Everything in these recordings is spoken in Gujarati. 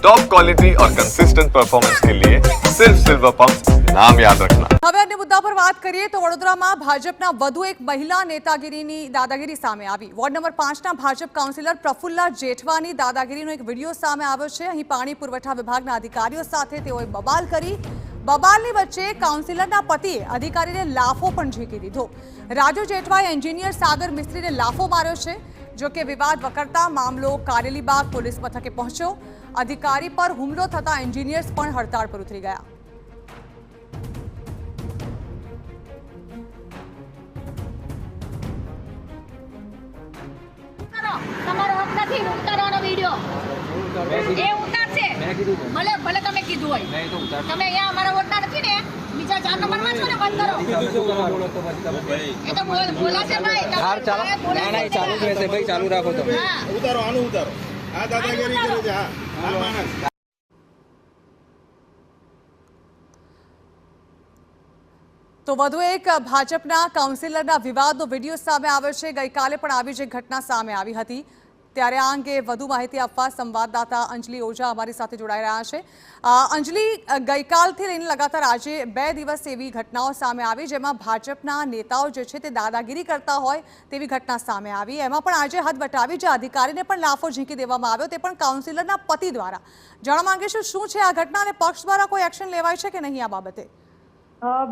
टॉप क्वालिटी और कंसिस्टेंट परफॉर्मेंस के लिए सिर्फ सिल्वर पंप नाम याद रखना। હવે અન્ય મુદ્દા પર વાત કરીએ તો વડોદરામાં ભાજપના વધુ એક મહિલા નેતાગીરીની દાદાગીરી સામે આવી। Ward number 5ના Bhajap councillor Prafulla જેઠવાની દાદાગીરીનો એક વિડીયો સામે આવ્યો છે। અહીં પાણી પુરવઠા વિભાગના અધિકારીઓ સાથે તેઓએ બબાલ કરી। બબાલની વચ્ચે કાઉન્સિલરના પતિએ અધિકારીને લાફો પણ ઝીકી દીધો। રાજુ જેઠવાએ એન્જિનિયર સાગર મિસ્ત્રીને લાફો માર્યો છે। જો કે વિવાદ વકરતા મામલો કારેલીબાગ પોલીસ મથકે પહોંચ્યો। અધિકારી પર હુમલો થતા એન્જિનિયર્સ પણ હડતાળ પર ઉતરી ગયા। તમારો હક નથી ઉતારવાનો વિડિયો એ ઉતારશે ભલે ભલે તમે કીધું હોય તમે અહીંયા અમારા વોટના નથી ને બીજા 4 નંબરમાં છો ને બંધ કરો એ તો બોલાશે ભાઈ યાર ચાલો ના ના ચાલુ જ રહેશે ભાઈ ચાલુ રાખો તમે ઉતારો આનું ઉતારો આ દાદાગીરી કરે છે હા માણસ। તો વધુ એક ભાજપના કાઉન્સિલરના વિવાદનો વિડીયો સામે આવ્યો છે। ગઈકાલે પણ આવી જ ઘટના સામે આવી હતી। ત્યારે આ અંગે વધુ માહિતી આપવા સંવાદદાતા અંજલિ ઓઝા અમારી સાથે જોડાઈ રહ્યા છે। અંજલિ, ગઈકાલથી લઈને લગાતાર આજે 2 દિવસ એવી ઘટનાઓ સામે આવી જેમાં ભાજપના નેતાઓ જે છે તે દાદાગીરી કરતા હોય તેવી ઘટના સામે આવી। એમાં પણ આજે હદ વટાવી જે અધિકારીને પણ લાફો ઝીંકી દેવામાં આવ્યો તે પણ કાઉન્સિલરના પતિ દ્વારા। જાણવા માંગીશું શું છે આ ઘટના અને પક્ષ દ્વારા કોઈ એક્શન લેવાય છે કે નહીં આ બાબતે?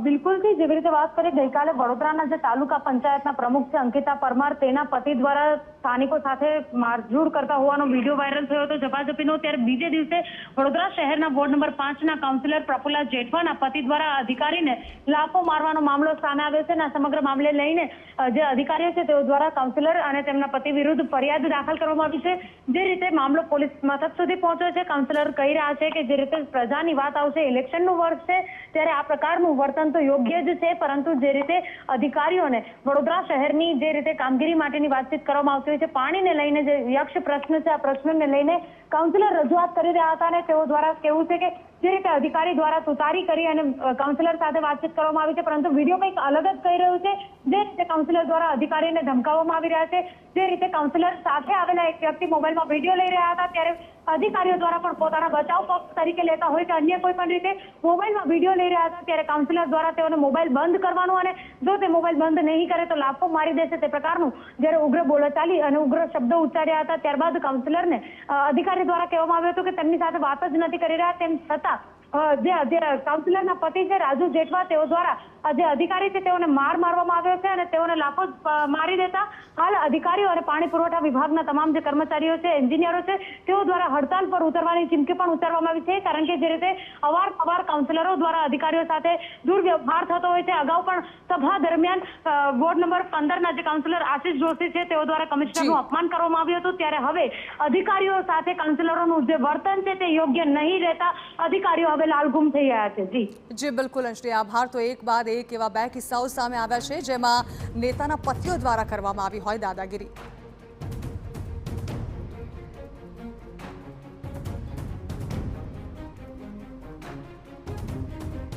બિલકુલથી જેવી રીતે વાત કરીએ ગઈકાલે વડોદરાના જે તાલુકા પંચાયતના પ્રમુખ છે અંકિતા પરમાર તેના પતિ દ્વારા સ્થાનિકો સાથે મારઝૂડ કરતા હોવાનો વિડીયો વાયરલ થયો હતો ઝપાઝપીનો। ત્યારે બીજે દિવસે વડોદરા શહેરના વોર્ડ નંબર 5ના કાઉન્સિલર પ્રફુલ્લા જેઠવાના પતિ દ્વારા અધિકારીને લાફો મારવાનો મામલો સામે આવ્યો છે। અને આ સમગ્ર મામલે લઈને જે અધિકારીઓ છે તેઓ દ્વારા કાઉન્સિલર અને તેમના પતિ વિરુદ્ધ ફરિયાદ દાખલ કરવામાં આવી છે। જે રીતે મામલો પોલીસ મથક સુધી પહોંચ્યો છે। કાઉન્સિલર કહી રહ્યા છે કે જે રીતે પ્રજાની વાત આવશે, ઇલેક્શનનું વર્ષ છે ત્યારે આ પ્રકારનું વર્તન તો યોગ્ય જ છે, પરંતુ જે રીતે અધિકારીઓને વડોદરા શહેરની જે રીતે કામગીરી માટેની વાતચીત કરવામાં આવતી હોય છે, પાણીને લઈને જે યક્ષ પ્રશ્ન છે આ પ્રશ્નને લઈને કાઉન્સિલર રજૂઆત કરી રહ્યા હતા અને તેઓ દ્વારા કેવું છે કે જે રીતે અધિકારી દ્વારા તુતારી કરી અને કાઉન્સિલર સાથે વાતચીત કરવામાં આવી છે, પરંતુ વિડીયો કંઈક અલગ જ કહી રહ્યું છે। જે રીતે કાઉન્સિલર દ્વારા અધિકારીને ધમકાવવામાં આવી રહ્યા છે, જે રીતે કાઉન્સિલર સાથે આવેલા એક વ્યક્તિ મોબાઈલમાં વિડીયો લઈ રહ્યા હતા ત્યારે અધિકારીઓ દ્વારા પણ પોતાના બચાવ પક્ષ તરીકે લેતા હોય કે અન્ય કોઈ પણ રીતે મોબાઈલમાં વિડીયો લઈ રહ્યા હતા ત્યારે કાઉન્સિલર દ્વારા તેઓને મોબાઈલ બંધ કરવાનું અને જો તે મોબાઈલ બંધ નહીં કરે તો લાફો મારી દેશે તે પ્રકારનું જ્યારે ઉગ્ર બોલાચાલી અને ઉગ્ર શબ્દો ઉચ્ચાર્યા હતા। ત્યારબાદ કાઉન્સિલરને અધિકારી દ્વારા કહેવામાં આવ્યું હતું કે તેમની સાથે વાત જ નથી કરી રહ્યા, તેમ છતાં જે કાઉન્સિલરના પતિ છે રાજુ જેઠવા તેઓ દ્વારા જે અધિકારી છે તેઓને મારવામાં આવ્યો છે અને તેઓને લાફો મારી દેતા હાલ અધિકારીઓ અને પાણી પુરવઠા વિભાગના તમામ જે કર્મચારીઓ છે, એન્જિનિયરો છે તેઓ દ્વારા હડતાલ પર ઉતરવાની ચીમકી પણ ઉચ્ચારવામાં આવી છે। કારણ કે જે રીતે અવારનવાર કાઉન્સિલરો દ્વારા અધિકારીઓ સાથે દુર્વ્યવહાર થતો હોય છે। અગાઉ પણ સભા દરમિયાન વોર્ડ નંબર 15ના જે કાઉન્સિલર આશિષ જોશી છે તેઓ દ્વારા કમિશનરનું અપમાન કરવામાં આવ્યું હતું। ત્યારે હવે અધિકારીઓ સાથે કાઉન્સિલરોનું જે વર્તન છે તે યોગ્ય નહીં રહેતા અધિકારીઓ હવે લાલઘુમ થઈ રહ્યા છે। જી બિલકુલ અંજલિ, આભાર। તો એક બાદ એક એવા 2 કિસ્સાઓ સામે આવ્યા છે જેમાં નેતાના પતિઓ દ્વારા કરવામાં આવી હોય દાદાગીરી।